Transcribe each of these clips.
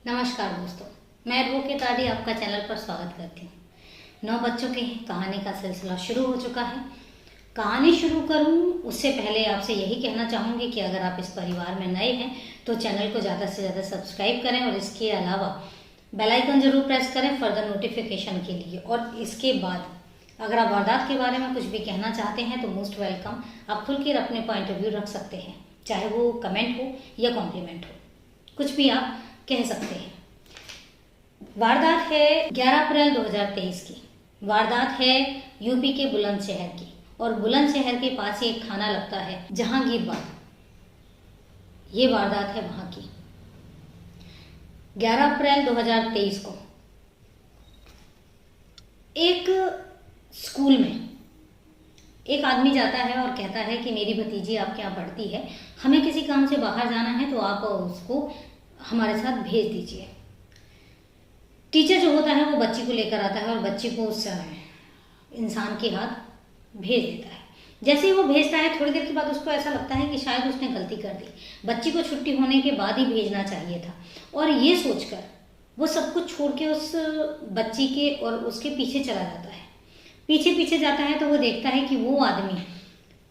नमस्कार दोस्तों, मैं एडवोकेट आदि आपका चैनल पर स्वागत करती हूँ। 9 बच्चों की कहानी का सिलसिला शुरू हो चुका है। कहानी शुरू करूँ उससे पहले आपसे यही कहना चाहूँगी कि अगर आप इस परिवार में नए हैं तो चैनल को ज़्यादा से ज़्यादा सब्सक्राइब करें और इसके अलावा बेल आइकन जरूर प्रेस करें फर्दर नोटिफिकेशन के लिए। और इसके बाद अगर आप वारदात के बारे में कुछ भी कहना चाहते हैं तो मोस्ट वेलकम, आप खुलकर अपने पॉइंट ऑफ व्यू रख सकते हैं, चाहे वो कमेंट हो या कॉम्प्लीमेंट हो, कुछ भी आप कह सकते हैं। वारदात है 11 अप्रैल 2023 की। वारदात है यूपी के बुलंदशहर की, और बुलंदशहर के पास ही एक थाना लगता है जहांगीरबाग। ये वारदात है वहां की। 11 अप्रैल 2023 को एक स्कूल में एक आदमी जाता है और कहता है कि मेरी भतीजी आपके यहाँ पढ़ती है, हमें किसी काम से बाहर जाना है तो आप उसको हमारे साथ भेज दीजिए। टीचर जो होता है वो बच्ची को लेकर आता है और बच्ची को उस इंसान के हाथ भेज देता है। जैसे ही वो भेजता है थोड़ी देर के बाद उसको ऐसा लगता है कि शायद उसने गलती कर दी, बच्ची को छुट्टी होने के बाद ही भेजना चाहिए था। और ये सोचकर वो सब कुछ छोड़ के उस बच्ची के और उसके पीछे चला जाता है। पीछे पीछे जाता है तो वो देखता है कि वो आदमी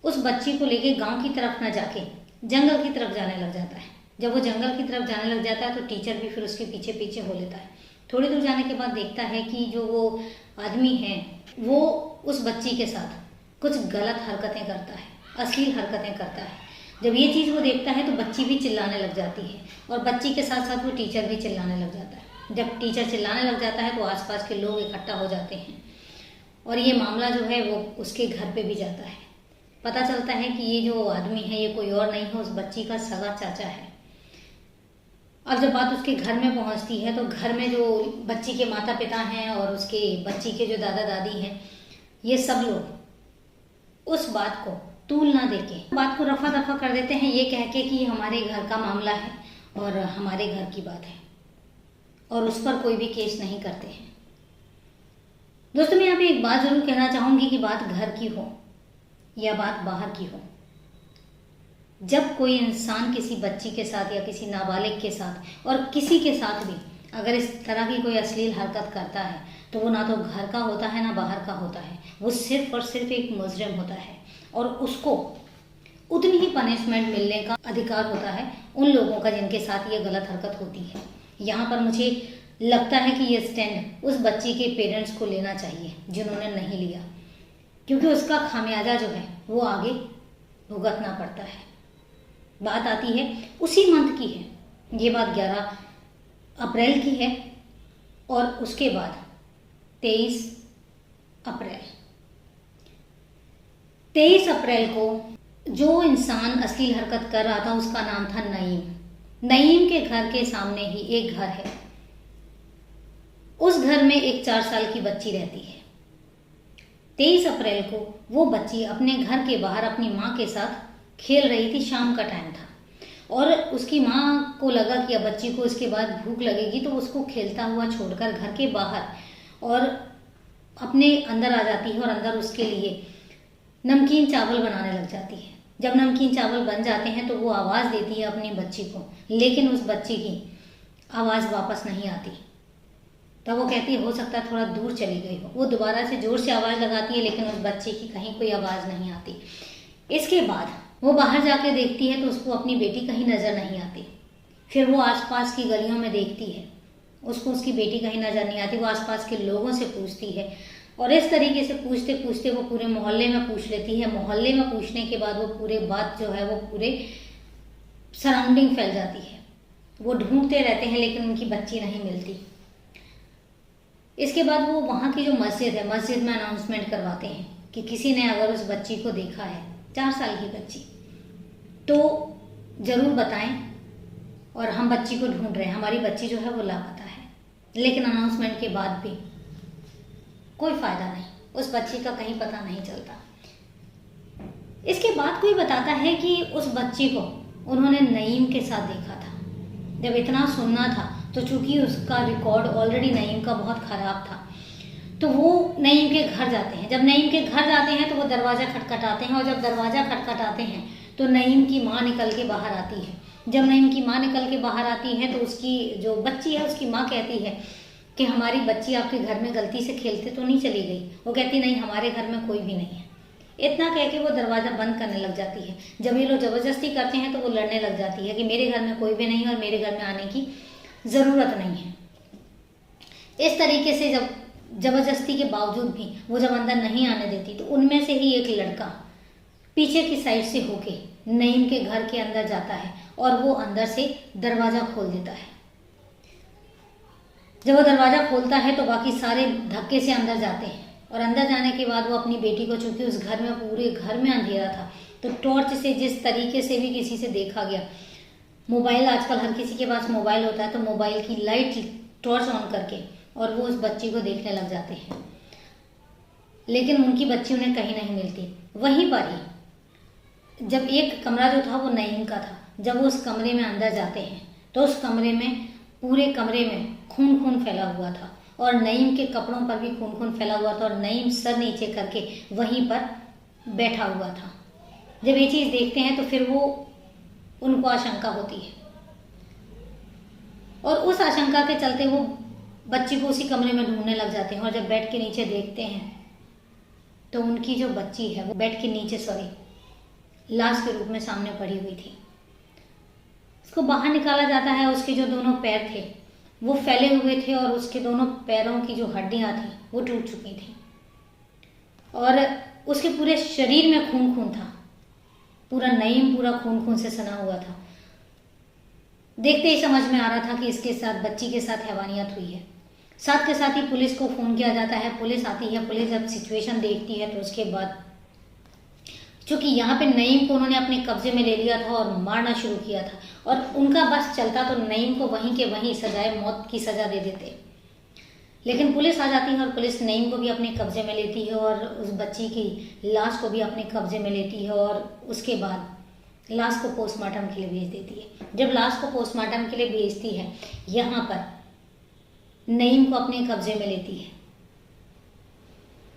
उस बच्ची को लेके गांव की तरफ न जाके जंगल की तरफ जाने लग जाता है। जब वो जंगल की तरफ जाने लग जाता है तो टीचर भी फिर उसके पीछे पीछे हो लेता है। थोड़ी दूर जाने के बाद देखता है कि जो वो आदमी है वो उस बच्ची के साथ कुछ गलत हरकतें करता है, अश्लील हरकतें करता है। जब ये चीज़ वो देखता है तो बच्ची भी चिल्लाने लग जाती है और बच्ची के साथ साथ वो टीचर भी चिल्लाने लग जाता है। जब टीचर चिल्लाने लग जाता है तो आसपास के लोग इकट्ठा हो जाते हैं और ये मामला जो है वो उसके घर पे भी जाता है। पता चलता है कि ये जो आदमी है ये कोई और नहीं है, उस बच्ची का सगा चाचा है। और जब बात उसके घर में पहुंचती है तो घर में जो बच्ची के माता पिता हैं और उसके बच्ची के जो दादा दादी हैं, ये सब लोग उस बात को तूल ना देके बात को रफा दफा कर देते हैं, ये कह के कि ये हमारे घर का मामला है और हमारे घर की बात है, और उस पर कोई भी केस नहीं करते हैं। दोस्तों, मैं यहाँ पे एक बात जरूर कहना चाहूँगी कि बात घर की हो या बात बाहर की हो, जब कोई इंसान किसी बच्ची के साथ या किसी नाबालिग के साथ और किसी के साथ भी अगर इस तरह की कोई अश्लील हरकत करता है तो वो ना तो घर का होता है ना बाहर का होता है, वो सिर्फ और सिर्फ एक मुजरिम होता है और उसको उतनी ही पनिशमेंट मिलने का अधिकार होता है उन लोगों का जिनके साथ ये गलत हरकत होती है। यहाँ पर मुझे लगता है कि ये स्टैंड उस बच्ची के पेरेंट्स को लेना चाहिए जिन्होंने नहीं लिया, क्योंकि उसका खामियाजा जो है वो आगे भुगतना पड़ता है। बात आती है उसी मंथ की है, ये बात 11 अप्रैल की है और उसके बाद 23 अप्रैल को जो इंसान अश्लील हरकत कर रहा था उसका नाम था नईम। नईम के घर के सामने ही एक घर है, उस घर में एक 4 साल की बच्ची रहती है। 23 अप्रैल को वो बच्ची अपने घर के बाहर अपनी माँ के साथ खेल रही थी। शाम का टाइम था और उसकी माँ को लगा कि अब बच्ची को इसके बाद भूख लगेगी, तो उसको खेलता हुआ छोड़कर घर के बाहर और अपने अंदर आ जाती है और अंदर उसके लिए नमकीन चावल बनाने लग जाती है। जब नमकीन चावल बन जाते हैं तो वो आवाज़ देती है अपनी बच्ची को, लेकिन उस बच्ची की आवाज़ वापस नहीं आती। तब वो कहती है हो सकता है थोड़ा दूर चली गई हो। वो दोबारा से जोर से आवाज़ लगाती है लेकिन उस बच्चे की कहीं कोई आवाज़ नहीं आती। इसके बाद वो बाहर जाके देखती है तो उसको अपनी बेटी कहीं नज़र नहीं आती। फिर वो आसपास की गलियों में देखती है, उसको उसकी बेटी कहीं नज़र नहीं आती। वो आसपास के लोगों से पूछती है और इस तरीके से पूछते पूछते वो पूरे मोहल्ले में पूछ लेती है। मोहल्ले में पूछने के बाद वो पूरे बात जो है वो पूरे सराउंडिंग फैल जाती है। वो ढूंढते रहते हैं लेकिन उनकी बच्ची नहीं मिलती। इसके बाद वो वहाँ की जो मस्जिद है, मस्जिद में अनाउंसमेंट करवाते हैं कि किसी ने अगर उस बच्ची को देखा है, 4 साल की बच्ची, तो ज़रूर बताएं और हम बच्ची को ढूंढ रहे हैं, हमारी बच्ची जो है वो लापता है। लेकिन अनाउंसमेंट के बाद भी कोई फ़ायदा नहीं, उस बच्ची का कहीं पता नहीं चलता। इसके बाद कोई बताता है कि उस बच्ची को उन्होंने नईम के साथ देखा था। जब इतना सुनना था तो चूंकि उसका रिकॉर्ड ऑलरेडी नईम का बहुत ख़राब था तो वो नईम के घर जाते हैं। जब नईम के घर जाते हैं तो वो दरवाज़ा खटखटाते हैं और जब दरवाज़ा खटखटाते हैं तो नईम की माँ निकल के बाहर आती है जब नईम की माँ निकल के बाहर आती है तो उसकी जो बच्ची है उसकी माँ कहती है कि हमारी बच्ची आपके घर में गलती से खेलते तो नहीं चली गई। वो कहती नहीं, हमारे घर में कोई भी नहीं है। इतना कह के वो दरवाज़ा बंद करने लग जाती है। जब ये लोग ज़बरदस्ती करते हैं तो वो लड़ने लग जाती है कि मेरे घर में कोई भी नहीं है और मेरे घर में आने की ज़रूरत नहीं है। इस तरीके से जब ज़बरदस्ती के बावजूद भी वो जब अंदर नहीं आने देती तो उनमें से ही एक लड़का पीछे की साइड से होके नईम के घर के अंदर जाता है और वो अंदर से दरवाज़ा खोल देता है। जब वो दरवाज़ा खोलता है तो बाकी सारे धक्के से अंदर जाते हैं और अंदर जाने के बाद वो अपनी बेटी को, चूंकि उस घर में पूरे घर में अंधेरा था, तो टॉर्च से जिस तरीके से भी किसी से देखा गया, मोबाइल आजकल हर किसी के पास मोबाइल होता है, तो मोबाइल की लाइट टॉर्च ऑन करके और वो उस बच्ची को देखने लग जाते हैं, लेकिन उनकी बच्ची उन्हें कहीं नहीं मिलती। वहीं पर ही जब एक कमरा जो था वो नईम का था, जब वो उस कमरे में अंदर जाते हैं तो उस कमरे में, पूरे कमरे में खून फैला हुआ था और नईम के कपड़ों पर भी खून फैला हुआ था और नईम सर नीचे करके वहीं पर बैठा हुआ था। जब ये चीज़ देखते हैं तो फिर वो उनको आशंका होती है और उस आशंका के चलते वो बच्ची को उसी कमरे में ढूंढने लग जाते हैं और जब बेड के नीचे देखते हैं तो उनकी जो बच्ची है वो बेड के नीचे लाश के रूप में सामने पड़ी हुई थी। उसको बाहर निकाला जाता है। उसके जो दोनों पैर थे वो फैले हुए थे और उसके दोनों पैरों की जो हड्डियां थी वो टूट चुकी थी और उसके पूरे शरीर में खून था। पूरा नईम पूरा खून से सना हुआ था। देखते ही समझ में आ रहा था कि इसके साथ, बच्ची के साथ हैवानियत हुई है। साथ के साथ ही पुलिस को फ़ोन किया जाता है। पुलिस आती है। पुलिस जब सिचुएशन देखती है तो उसके बाद, क्योंकि यहाँ पे नईम को उन्होंने अपने कब्जे में ले लिया था और मारना शुरू किया था और उनका बस चलता तो नईम को वहीं के वहीं सजाए, मौत की सज़ा दे देते। लेकिन पुलिस आ जाती है और पुलिस नईम को भी अपने कब्जे में लेती है और उस बच्ची की लाश को भी अपने कब्जे में लेती है और उसके बाद लाश को पोस्टमार्टम के लिए भेज देती है। जब लाश को पोस्टमार्टम के लिए भेजती है, यहाँ पर नईम को अपने कब्जे में लेती है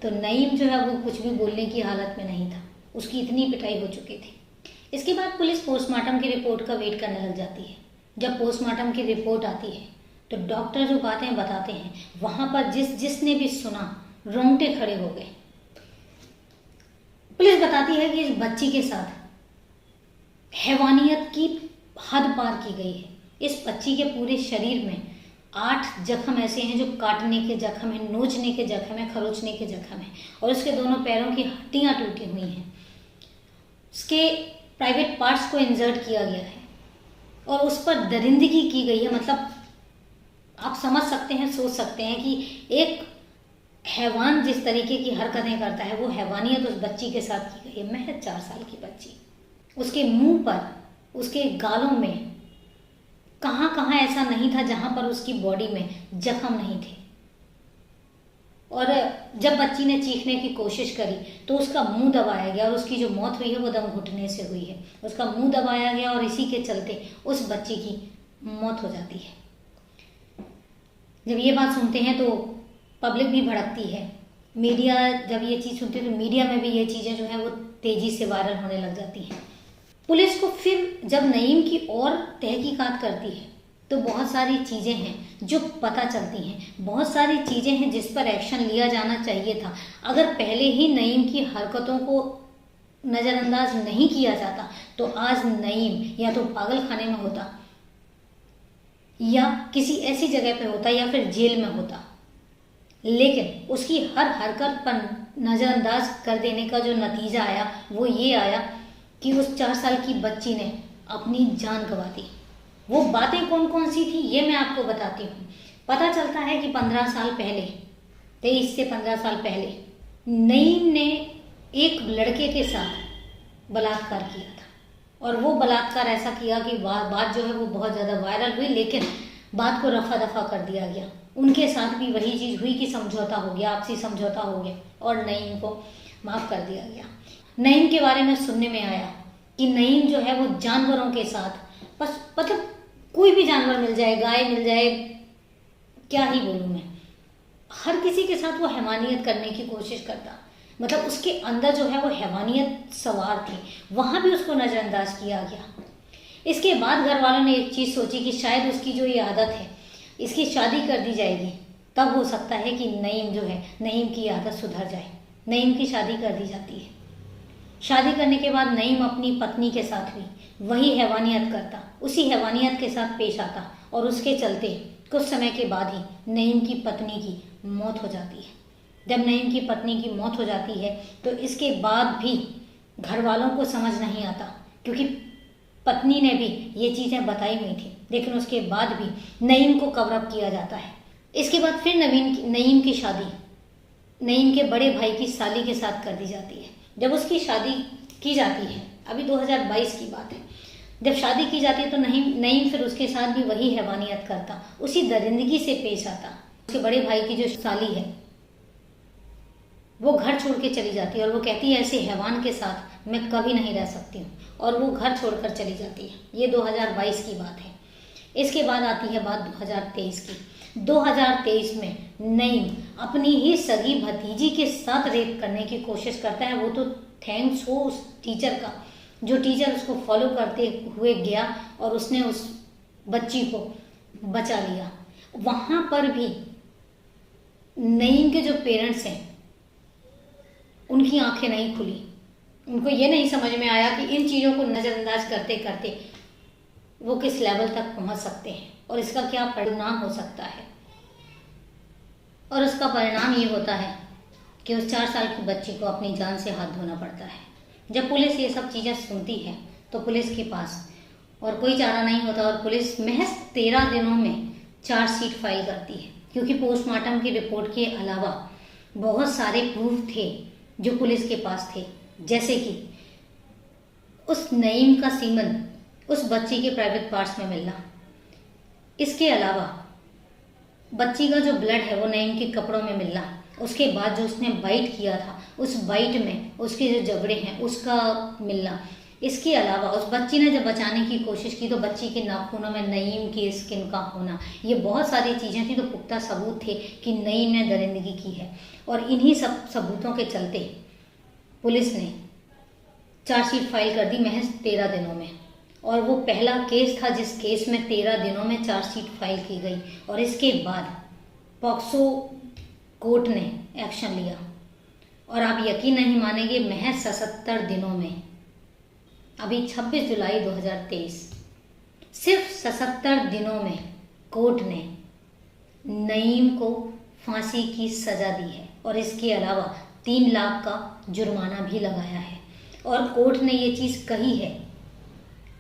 तो नईम जो है वो कुछ भी बोलने की हालत में नहीं था। उसकी इतनी पिटाई हो चुकी थी। इसके बाद पुलिस पोस्टमार्टम की रिपोर्ट का वेट करने लग जाती है। जब पोस्टमार्टम की रिपोर्ट आती है तो डॉक्टर जो बातें बताते हैं, वहाँ पर जिसने भी सुना रोंगटे खड़े हो गए। पुलिस बताती है कि इस बच्ची के साथ हैवानियत की हद पार की गई है। इस बच्ची के पूरे शरीर में 8 जख्म ऐसे हैं जो काटने के जख्म हैं, नोचने के जख्म हैं, खरोचने के जख्म हैं और उसके दोनों पैरों की हड्डियाँ टूटी हुई हैं। उसके प्राइवेट पार्ट्स को इंसर्ट किया गया है और उस पर दरिंदगी की गई है। मतलब आप समझ सकते हैं, सोच सकते हैं कि एक हैवान जिस तरीके की हरकतें करता है वो हैवानियत उस बच्ची के साथ की गई है। महज 4 साल की बच्ची, उसके मुंह पर, उसके गालों में कहाँ कहाँ ऐसा नहीं था जहाँ पर उसकी बॉडी में जख्म नहीं थे। और जब बच्ची ने चीखने की कोशिश करी तो उसका मुंह दबाया गया और उसकी जो मौत हुई है वो दम घुटने से हुई है। उसका मुंह दबाया गया और इसी के चलते उस बच्ची की मौत हो जाती है। जब ये बात सुनते हैं तो पब्लिक भी भड़कती है। मीडिया जब ये चीज़ सुनती है तो मीडिया में भी ये चीज़ें जो है वो तेज़ी से वायरल होने लग जाती हैं। पुलिस को फिर जब नईम की और तहकीकात करती है तो बहुत सारी चीज़ें हैं जो पता चलती हैं, बहुत सारी चीज़ें हैं जिस पर एक्शन लिया जाना चाहिए था। अगर पहले ही नईम की हरकतों को नज़रअंदाज नहीं किया जाता तो आज नईम या तो पागल खाने में होता या किसी ऐसी जगह पे होता या फिर जेल में होता। लेकिन उसकी हर हरकत पर नज़रअंदाज कर देने का जो नतीजा आया वो ये आया कि उस 4 साल की बच्ची ने अपनी जान गंवा दी। वो बातें कौन कौन सी थी ये मैं आपको बताती हूँ। पता चलता है कि 15 साल पहले, 23 से 15 साल पहले नईम ने एक लड़के के साथ बलात्कार किया था और वो बलात्कार ऐसा किया कि बात जो है वो बहुत ज़्यादा वायरल हुई, लेकिन बात को रफा दफा कर दिया गया। उनके साथ भी वही चीज़ हुई कि समझौता हो गया, आपसी समझौता हो गया और नईम को माफ़ कर दिया गया। नईम के बारे में सुनने में आया कि नईम जो है वो जानवरों के साथ, बस मतलब कोई भी जानवर मिल जाए, गाय मिल जाए, क्या ही बोलूँ मैं, हर किसी के साथ वो हैवानियत करने की कोशिश करता। मतलब उसके अंदर जो है वो हैवानियत सवार थी, वहाँ भी उसको नज़रअंदाज किया गया। इसके बाद घर वालों ने एक चीज़ सोची कि शायद उसकी जो ये आदत है, इसकी शादी कर दी जाएगी, तब हो सकता है कि नईम जो है, नईम की आदत सुधर जाए। नईम की शादी कर दी जाती है। शादी करने के बाद नईम अपनी पत्नी के साथ भी वही हैवानियत करता, उसी हैवानियत के साथ पेश आता, और उसके चलते कुछ समय के बाद ही नईम की पत्नी की मौत हो जाती है। जब नईम की पत्नी की मौत हो जाती है तो इसके बाद भी घर वालों को समझ नहीं आता, क्योंकि पत्नी ने भी ये चीज़ें बताई हुई थी, लेकिन उसके बाद भी नईम को कवर अप किया जाता है। इसके बाद फिर नईम की शादी नईम के बड़े भाई की साली के साथ कर दी जाती है। जब उसकी शादी की जाती है, अभी 2022 की बात है, जब शादी की जाती है तो नईम फिर उसके साथ भी वही हैवानियत करता, उसी दरिंदगी से पेश आता। उसके बड़े भाई की जो साली है वो घर छोड़ के चली जाती है और वो कहती है ऐसे हैवान के साथ मैं कभी नहीं रह सकती हूँ, और वो घर छोड़कर चली जाती है। ये 2022 की बात है। इसके बाद आती है बात 2023 की। 2023 में नईम अपनी ही सगी भतीजी के साथ रेप करने की कोशिश करता है। वो तो थैंक्स हो उस टीचर का, जो टीचर उसको फॉलो करते हुए गया और उसने उस बच्ची को बचा लिया। वहाँ पर भी नईम के जो पेरेंट्स हैं उनकी आंखें नहीं खुली। उनको ये नहीं समझ में आया कि इन चीज़ों को नज़रअंदाज करते करते वो किस लेवल तक पहुंच सकते हैं और इसका क्या परिणाम हो सकता है। और उसका परिणाम ये होता है कि उस 4 साल की बच्ची को अपनी जान से हाथ धोना पड़ता है। जब पुलिस ये सब चीज़ें सुनती है तो पुलिस के पास और कोई चारा नहीं होता, और पुलिस महज 13 दिनों में चार्जशीट फाइल करती है, क्योंकि पोस्टमार्टम की रिपोर्ट के अलावा बहुत सारे प्रूफ थे जो पुलिस के पास थे, जैसे कि उस नईम का सीमन उस बच्ची के प्राइवेट पार्ट्स में मिलना। इसके अलावा बच्ची का जो ब्लड है वो नईम के कपड़ों में मिलना। उसके बाद जो उसने बाइट किया था उस बाइट में उसके जो जबड़े हैं उसका मिलना। इसके अलावा उस बच्ची ने जब बचाने की कोशिश की तो बच्ची के नाखूनों में नईम की स्किन का होना, ये बहुत सारी चीज़ें थी, तो पुख्ता सबूत थे कि नईम ने दरिंदगी की है। और इन्हीं सब सबूतों के चलते पुलिस ने चार्जशीट फाइल कर दी महज 13 दिनों में। और वो पहला केस था जिस केस में 13 दिनों में चार्जशीट फाइल की गई, और इसके बाद पॉक्सो कोर्ट ने एक्शन लिया। और आप यकीन नहीं मानेंगे, महज 77 दिनों में, अभी 26 जुलाई 2023, सिर्फ 77 दिनों में कोर्ट ने नईम को फांसी की सज़ा दी है, और इसके अलावा 3 लाख का जुर्माना भी लगाया है। और कोर्ट ने ये चीज़ कही है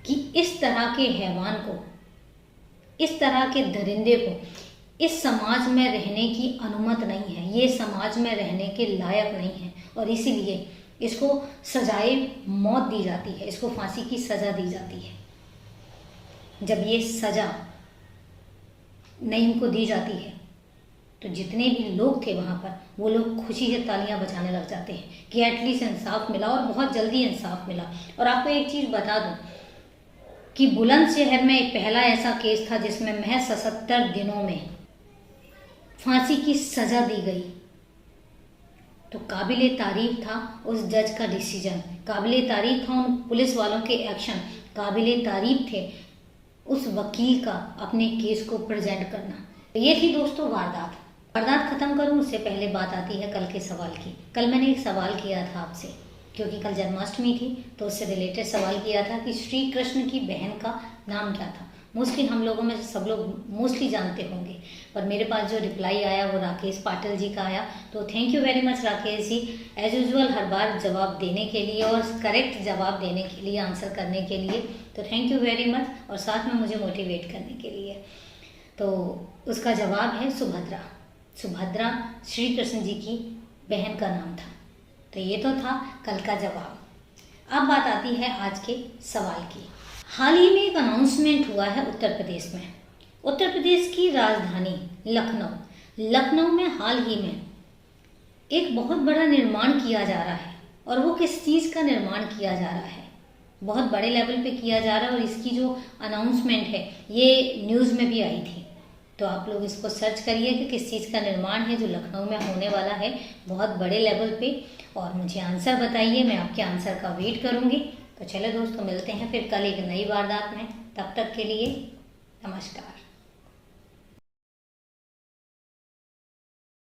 कि इस तरह के हैवान को, इस तरह के दरिंदे को इस समाज में रहने की अनुमति नहीं है, ये समाज में रहने के लायक नहीं है, और इसीलिए इसको सजाए मौत दी जाती है, इसको फांसी की सज़ा दी जाती है। जब ये सज़ा नईम को दी जाती है तो जितने भी लोग थे वहाँ पर, वो लोग खुशी से तालियां बजाने लग जाते हैं कि एटलीस्ट इंसाफ मिला, और बहुत जल्दी इंसाफ मिला। और आपको एक चीज़ बता दूं कि बुलंदशहर में एक पहला ऐसा केस था जिसमें महज 77 दिनों में फांसी की सज़ा दी गई। तो काबिले तारीफ था उस जज का डिसीजन, काबिले तारीफ था उन पुलिस वालों के एक्शन, काबिले तारीफ थे उस वकील का अपने केस को प्रेजेंट करना। तो ये थी दोस्तों वारदात। वारदात खत्म करूं उससे पहले बात आती है कल के सवाल की। कल मैंने एक सवाल किया था आपसे, क्योंकि कल जन्माष्टमी थी, तो उससे रिलेटेड सवाल किया था कि श्री कृष्ण की बहन का नाम क्या था। मोस्टली हम लोगों में सब लोग मोस्टली जानते होंगे, पर मेरे पास जो रिप्लाई आया वो राकेश पाटिल जी का आया। तो thank you very much Rakesh ji, as usual हर बार जवाब देने के लिए और करेक्ट जवाब देने के लिए, आंसर करने के लिए। तो थैंक यू वेरी मच, और साथ में मुझे मोटिवेट करने के लिए। तो उसका जवाब है सुभद्रा। सुभद्रा श्री कृष्ण जी की बहन का नाम था। तो ये तो था कल का जवाब। अब बात आती है आज के सवाल की। हाल ही में एक अनाउंसमेंट हुआ है उत्तर प्रदेश में। उत्तर प्रदेश की राजधानी लखनऊ में हाल ही में एक बहुत बड़ा निर्माण किया जा रहा है। और वो किस चीज़ का निर्माण किया जा रहा है, बहुत बड़े लेवल पे किया जा रहा है, और इसकी जो अनाउंसमेंट है ये न्यूज़ में भी आई थी। तो आप लोग इसको सर्च करिए कि किस चीज़ का निर्माण है जो लखनऊ में होने वाला है बहुत बड़े लेवल पे, और मुझे आंसर बताइए। मैं आपके आंसर का वेट करूँगी। तो चलो दोस्तों, मिलते हैं फिर कल एक नई वारदात में। तब तक के लिए नमस्कार।